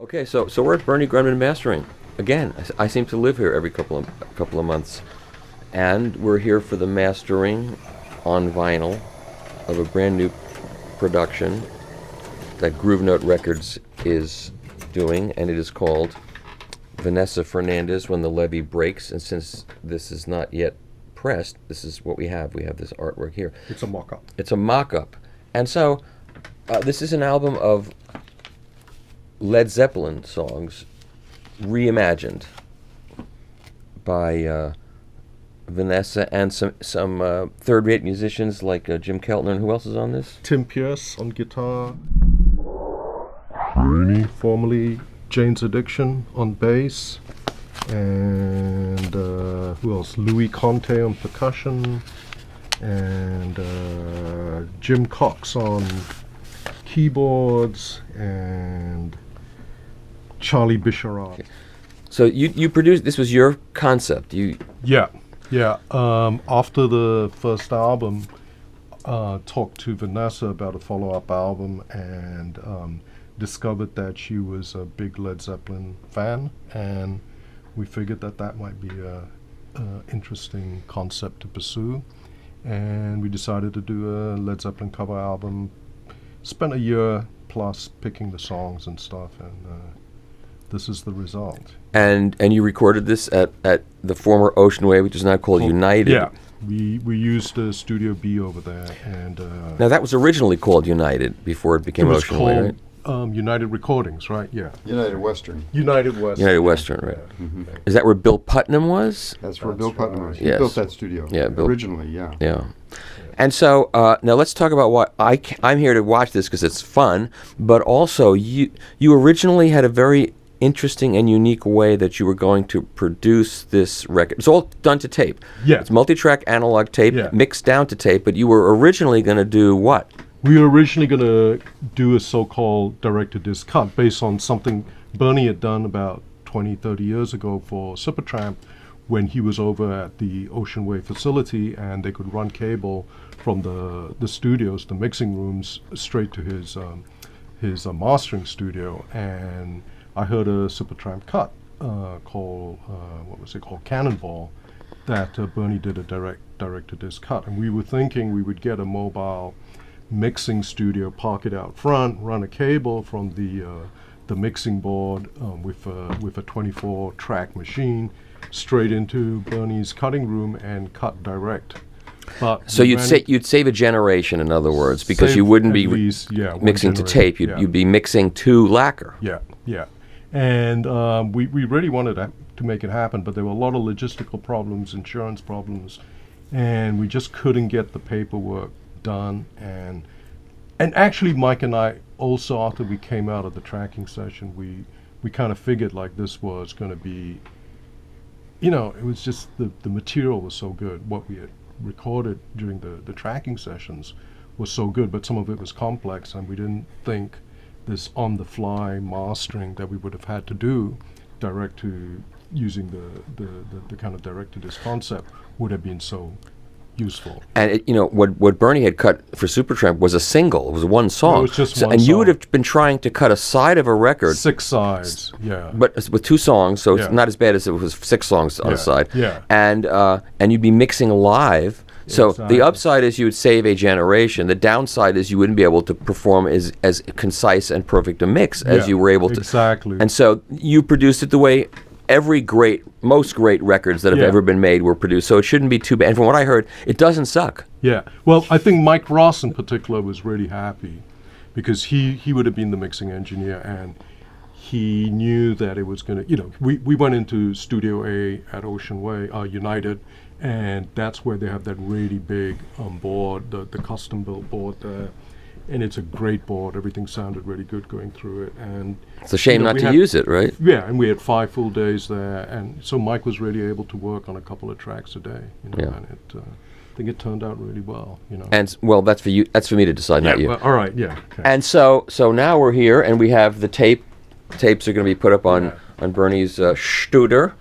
Okay, so we're at Bernie Grundman Mastering again. I seem to live here every couple of months, and we're here for the mastering on vinyl of a brand new production that Groove Note Records is doing, and it is called Vanessa Fernandez When the Levee Breaks. And since this is not yet pressed, this is what we have. We have this artwork here. It's a mock-up. It's a mock-up, and so this is an album of Led Zeppelin songs reimagined by Vanessa and some third-rate musicians like Jim Keltner. And who else is on this? Tim Pierce on guitar. Bernie, formerly Jane's Addiction, on bass. And who else? Louis Conte on percussion. And Jim Cox on keyboards. And Charlie Bisharat. Okay. So you produced, this was your concept. Yeah. After the first album, talked to Vanessa about a follow-up album and discovered that she was a big Led Zeppelin fan, and we figured that might be a interesting concept to pursue, and we decided to do a Led Zeppelin cover album. Spent a year plus picking the songs and stuff, and this is the result. And you recorded this at the former Ocean Way, which is now called United. Yeah, we used Studio B over there, and now that was originally called United before it became Ocean Way, right? United Recordings, right? Yeah. United Western. United Western. United Western, right? Yeah. Mm-hmm. Is that where Bill Putnam was? That's where Bill Putnam was. He Yes. built that studio. Yeah, originally, yeah. Yeah. And so now let's talk about what I'm here to watch this because it's fun, but also you originally had a very interesting and unique way that you were going to produce this record. It's all done to tape. Yeah. It's multi-track analog tape, Yeah. mixed down to tape, but you were originally going to do what? We were originally going to do a so-called direct-to-disc cut based on something Bernie had done about 20, 30 years ago for Supertramp when he was over at the Ocean Way facility, and they could run cable from the studios, the mixing rooms, straight to his mastering studio. And I heard a Supertramp cut called, what was it called, Cannonball, that Bernie did a direct-to-disc cut. And we were thinking we would get a mobile mixing studio, park it out front, run a cable from the mixing board with a 24-track machine straight into Bernie's cutting room and cut direct. But So you'd save a generation, in other words, because you wouldn't be mixing to tape. You'd be mixing to lacquer. Yeah. And we really wanted to make it happen, but there were a lot of logistical problems, insurance problems, and we just couldn't get the paperwork done. And actually, Mike and I also, after we came out of the tracking session, we kind of figured like this was going to be, it was just the material was so good. What we had recorded during the tracking sessions was so good, but some of it was complex, and we didn't think this on-the-fly mastering that we would have had to do direct to using the kind of direct-to-disc concept would have been so useful. And what Bernie had cut for Supertramp was a single. It was one song. It was just one and you song. would have been trying to cut a side of a record. 6 sides, yeah. But with 2 songs, so Yeah. it's not as bad as it was 6 songs on Yeah, a side. yeah. And you'd be mixing live. So Exactly. the upside is you would save a generation. The downside is you wouldn't be able to perform as concise and perfect a mix as Yeah, you were able to. exactly. And so you produced it the way most great records that have Yeah. ever been made were produced. So it shouldn't be too bad. And from what I heard, it doesn't suck. Yeah. Well, I think Mike Ross in particular was really happy because he would have been the mixing engineer, and he knew that it was going to, we went into Studio A at Ocean Way, United, and that's where they have that really big board, the custom built board there. And it's a great board. Everything sounded really good going through it. And It's a shame not to use it, right? Yeah, and we had 5 full days there, and so Mike was really able to work on a couple of tracks a day. Yeah. And I think it turned out really well. And well, that's for you. That's for me to decide, not you. Well, all right. Yeah. Okay. And so now we're here, and we have the tape. Tapes are going to be put up on Bernie's Studer.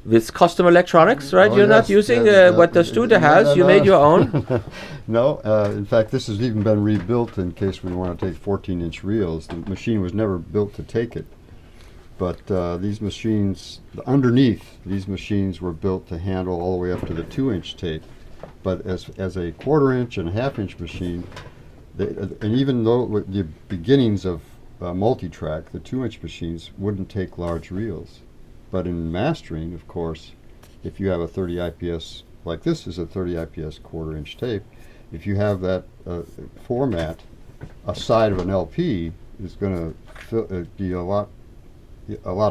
With custom electronics, right? You're not using what the Studer has. You made your own. No, in fact, this has even been rebuilt in case we want to take 14-inch reels. The machine was never built to take it. But these machines, underneath, these machines were built to handle all the way up to the 2-inch tape. But as a 1/4-inch and 1/2-inch machine, and even though with the beginnings of multi-track, the 2-inch machines wouldn't take large reels. But in mastering, of course, if you have a 30 IPS, like this is a 30 IPS 1/4-inch tape, if you have that format, a side of an LP is going to be a lot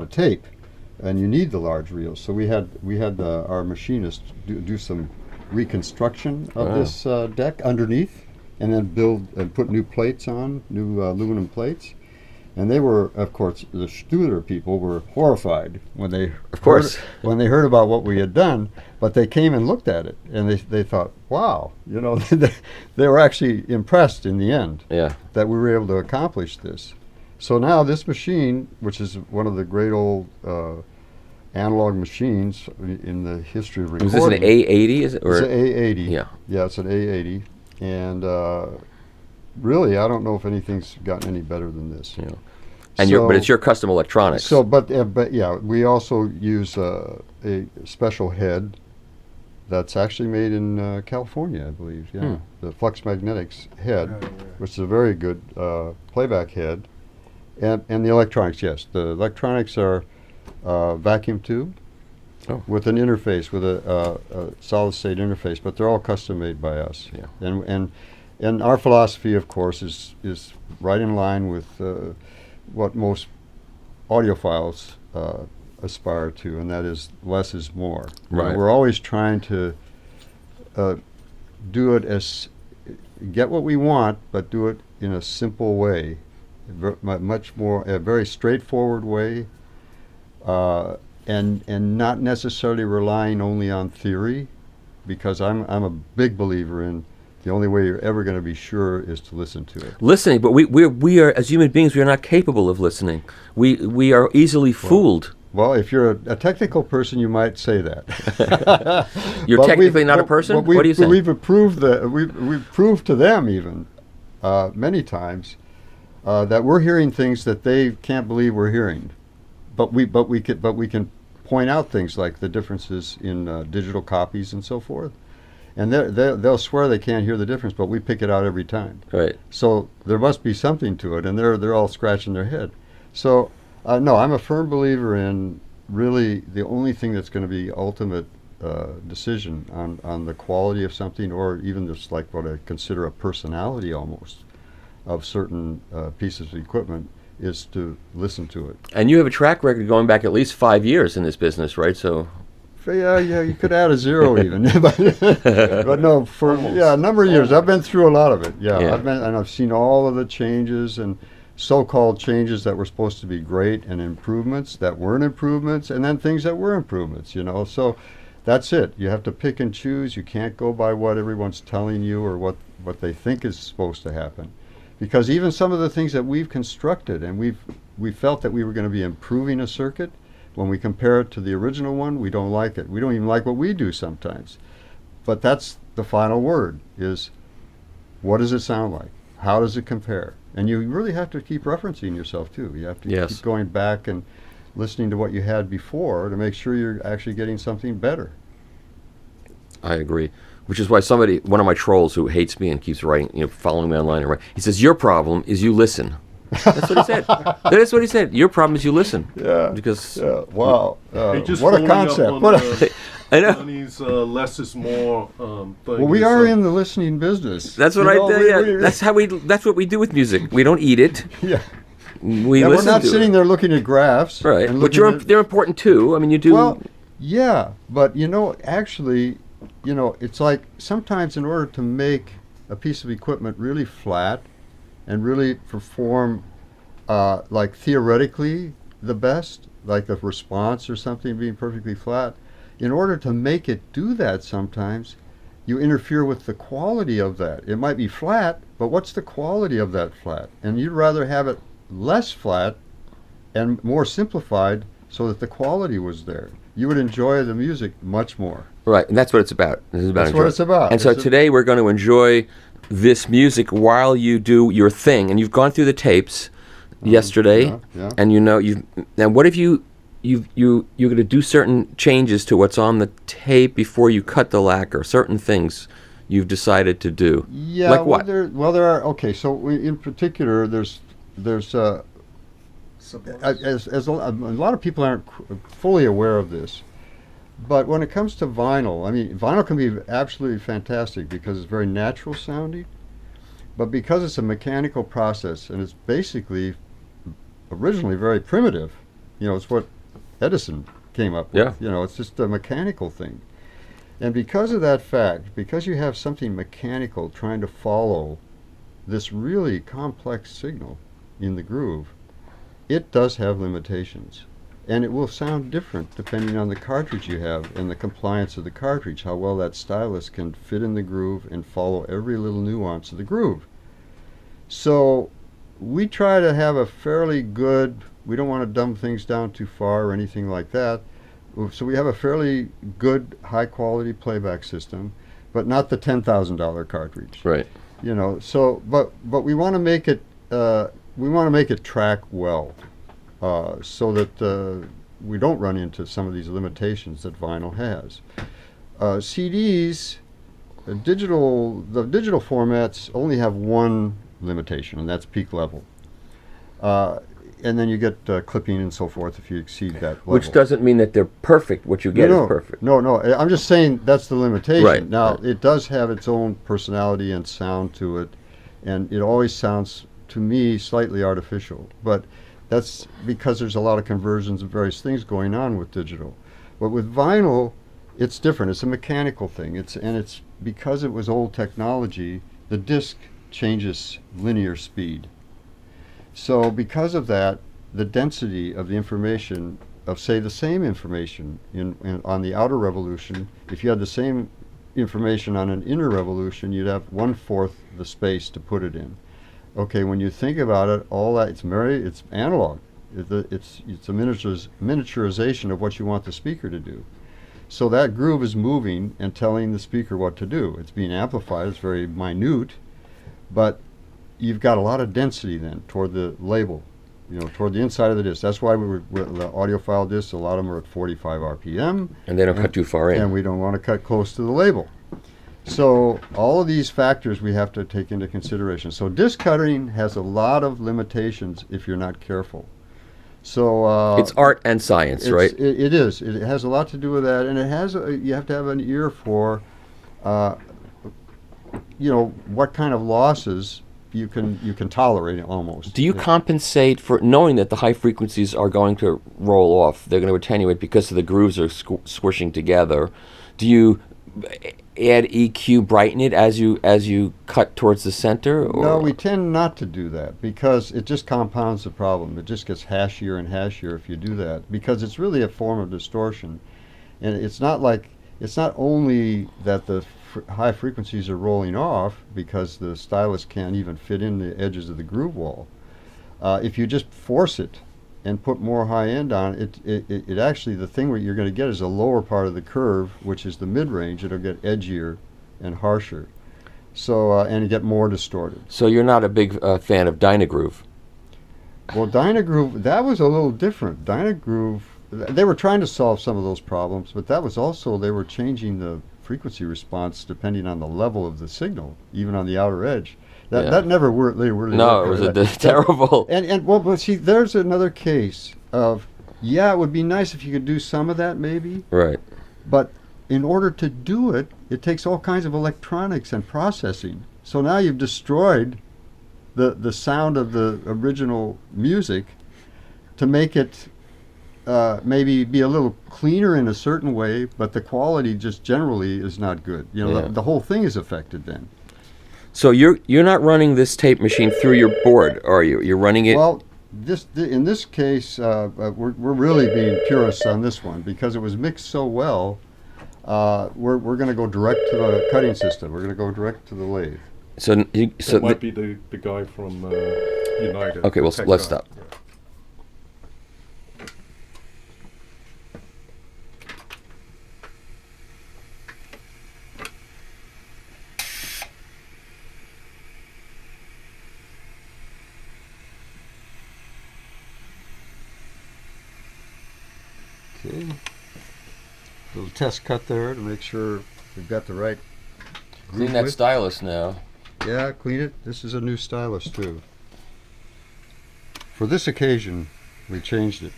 of tape, and you need the large reels. So we had our machinist do some reconstruction of this deck underneath, and then build and put new plates on, new aluminum plates. And they were, of course, the Studer people were horrified when they when they heard about what we had done. But they came and looked at it, and they thought, wow, you know, they were actually impressed in the end that we were able to accomplish this. So now this machine, which is one of the great old analog machines in the history of recording. Is this an A80? Is it? It's an A80. Yeah. Yeah, it's an A80, and really, I don't know if anything's gotten any better than this. Yeah. And but it's your custom electronics. So, but yeah, we also use a special head that's actually made in California, I believe. Yeah, the Flux Magnetics head, which is a very good playback head, and the electronics. Yes, the electronics are vacuum tube with an interface, with a solid state interface, but they're all custom made by us. Yeah, and our philosophy, of course, is right in line with what most audiophiles aspire to, and that is less is more. Right. We're always trying to do it get what we want, but do it in a simple way, much more a very straightforward way, and not necessarily relying only on theory, because I'm a big believer in the only way you're ever going to be sure is to listen to it. Listening, but we are, as human beings, we are not capable of listening. We are easily fooled. Well, if you're a technical person, you might say that. You're technically not a person? What do you say? We've proved to them even many times that we're hearing things that they can't believe we're hearing. But we can point out things like the differences in digital copies and so forth. And they'll swear they can't hear the difference, but we pick it out every time. Right. So there must be something to it, and they're all scratching their head. So no, I'm a firm believer in really the only thing that's going to be ultimate decision on the quality of something, or even just like what I consider a personality almost of certain pieces of equipment, is to listen to it. And you have a track record going back at least 5 years in this business, right? So. Yeah, you could add a 0 even, but no, for a number of years I've been through a lot of it. I've seen all of the changes and so-called changes that were supposed to be great, and improvements that weren't improvements, and then things that were improvements. You know, so that's it. You have to pick and choose. You can't go by what everyone's telling you or what they think is supposed to happen, because even some of the things that we've constructed and we felt that we were going to be improving a circuit. When we compare it to the original one, we don't like it. We don't even like what we do sometimes. But that's the final word, is what does it sound like? How does it compare? And you really have to keep referencing yourself, too. You have to keep going back and listening to what you had before to make sure you're actually getting something better. I agree. Which is why one of my trolls who hates me and keeps writing, following me online, he says, your problem is you listen. That's what he said. That's what he said. Your problem is you listen. Yeah. Because wow. Just what a concept. I know. Bernie's less is more thing. Well, we are in the listening business. That's what I do. That's what we do with music. We don't eat it. Yeah. We listen. We're not to sitting there looking at graphs. Right. But they're important too. I mean, you do. Well, yeah, but actually, it's like sometimes in order to make a piece of equipment really flat and really perform like theoretically the best, like the response or something being perfectly flat, in order to make it do that sometimes, you interfere with the quality of that. It might be flat, but what's the quality of that flat? And you'd rather have it less flat and more simplified so that the quality was there. You would enjoy the music much more. Right, and that's what it's about. That's what it's about. And so today we're going to enjoy this music while you do your thing, and you've gone through the tapes, yesterday, yeah. and now what if you're going to do certain changes to what's on the tape before you cut the lacquer? Certain things you've decided to do. Yeah, Like what? There are. Okay, so in particular, there's as a lot of people aren't fully aware of this, but when it comes to vinyl, I mean, vinyl can be absolutely fantastic because it's very natural sounding, but because it's a mechanical process and it's basically originally very primitive, it's what Edison came up with. Yeah. It's just a mechanical thing. And because of that fact, because you have something mechanical trying to follow this really complex signal in the groove, it does have limitations. And it will sound different depending on the cartridge you have and the compliance of the cartridge, how well that stylus can fit in the groove and follow every little nuance of the groove. So we try to have a fairly good, we don't want to dumb things down too far or anything like that. So we have a fairly good, high-quality playback system, but not the $10,000 cartridge. Right. So but we want to make it track well, so that we don't run into some of these limitations that vinyl has. CDs, the digital formats only have one limitation, and that's peak level. And then you get clipping and so forth if you exceed that level. Which doesn't mean that they're perfect. What you get is perfect. No. I'm just saying that's the limitation. Right. Now, right. It does have its own personality and sound to it, and it always sounds, to me, slightly artificial. But that's because there's a lot of conversions of various things going on with digital. But with vinyl, it's different. It's a mechanical thing. It's because it was old technology, the disc changes linear speed. So because of that, the density of the information, of say the same information on the outer revolution, if you had the same information on an inner revolution, you'd have 1/4 the space to put it in. Okay, when you think about it, all that, it's analog. It's a miniaturization of what you want the speaker to do. So that groove is moving and telling the speaker what to do. It's being amplified, it's very minute, but you've got a lot of density then toward the label, toward the inside of the disc. That's why the audiophile discs, a lot of them are at 45 RPM. And they don't cut too far in. And we don't want to cut close to the label. So all of these factors we have to take into consideration. So disc cutting has a lot of limitations if you're not careful. So it's art and science, right? It is. It has a lot to do with that, and you have to have an ear for, what kind of losses you can tolerate almost. Do you compensate for knowing that the high frequencies are going to roll off? They're going to attenuate because of the grooves are squishing together. Do you add EQ, brighten it as you cut towards the center? Or? No, we tend not to do that because it just compounds the problem. It just gets hashier and hashier if you do that, because it's really a form of distortion, and it's not only that the high frequencies are rolling off because the stylus can't even fit in the edges of the groove wall. If you just force it and put more high end on it actually, the thing what you're going to get is a lower part of the curve, which is the mid-range. It'll get edgier and harsher, so and you get more distorted. So you're not a big fan of Dynagroove? Well, Dynagroove, that was a little different. Dynagroove, they were trying to solve some of those problems, but that was also, they were changing the frequency response depending on the level of the signal, even on the outer edge. That never worked. They really no, it was terrible. But see, there's another case of, it would be nice if you could do some of that maybe. Right. But in order to do it, it takes all kinds of electronics and processing. So now you've destroyed the sound of the original music to make it maybe be a little cleaner in a certain way, but the quality just generally is not good. The whole thing is affected then. So you're not running this tape machine through your board, are you? You're running it. Well, in this case, we're really being purists on this one because it was mixed so well. We're going to go direct to the cutting system. We're going to go direct to the lathe. So it might be the guy from United. Okay, well, let's stop. Okay. Little test cut there to make sure we've got the right Clean groove that width. stylus now. Yeah, clean it. This is a new stylus too. For this occasion, we changed it.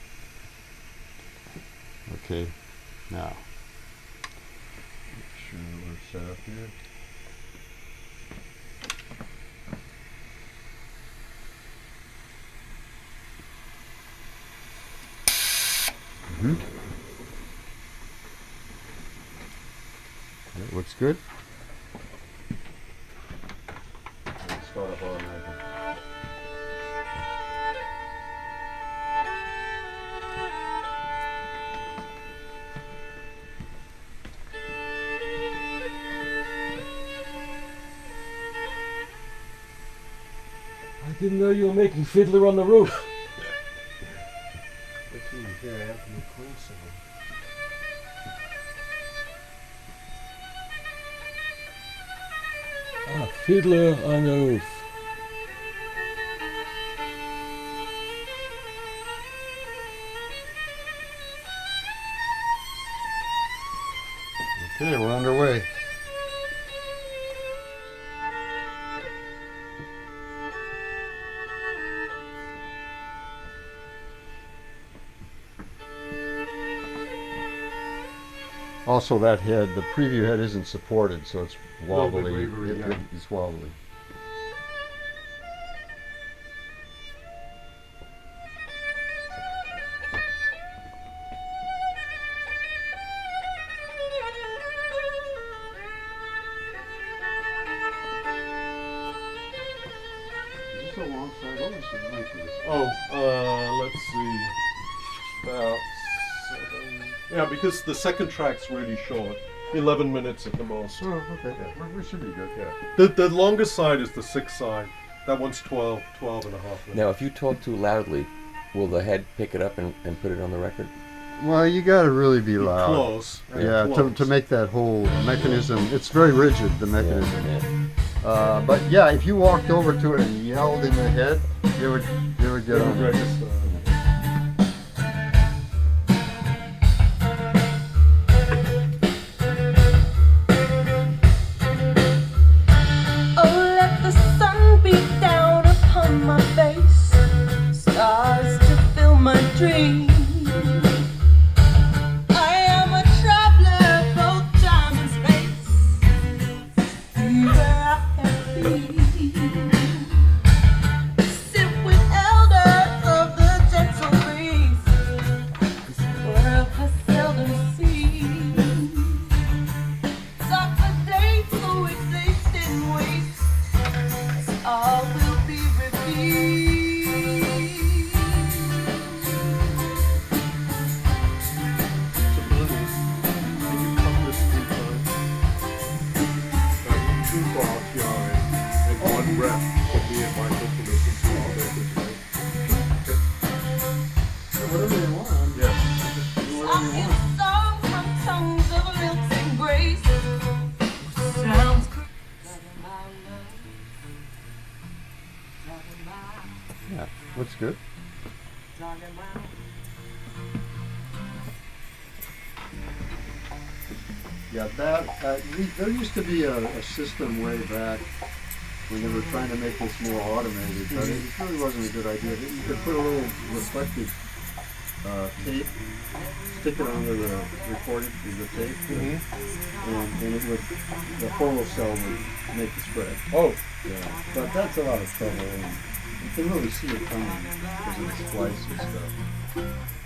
Okay, now. Make sure we're set up here. That looks good. Let's start up automatically. I didn't know you were making Fiddler on the Roof. Ah, Fiddler on the Roof. Okay, we're underway. Also, that head, the preview head isn't supported, so it's Little bit wobbly. wavery, yeah. It's wobbly. Is this a long side? What was the length of this? Oh, let's see. About 7. Yeah, because the second track's really short. 11 minutes at the most. Oh, okay. We should be good. Yeah. The longest side is the 6th side. That one's 12 and a half minutes. Now, if you talk too loudly, will the head pick it up and put it on the record? Well, you got to really be loud. Close. Yeah, close. to make that whole mechanism, it's very rigid, the mechanism. Yeah. But yeah, if you walked over to it and yelled in the head, it would get on. Register. Oh, let the sun beat down upon my face, stars to fill my dreams. I am a traveler, both time and space. See where I have been. Sit with elders of the gentle breeze. This world has seldom seen. Suffer days for which they sit and wait. All will be revealed. So, Bernie, can you cut this 3 times? 2 bars here and 1 rep for me and Michael to listen to all that is right. Whatever you want. Yeah. Do whatever I'll you give want. songs from tongues of lilt and grace. Sounds Yeah, looks good. Yeah, there used to be a system way back when they were trying to make this more automated, but it really wasn't a good idea. You could put a little reflective tape, stick it under the recording, the tape, and it would, the photo cell would make the spread. Oh, Yeah, but that's a lot of trouble, and you can really see it coming because of the splice and stuff.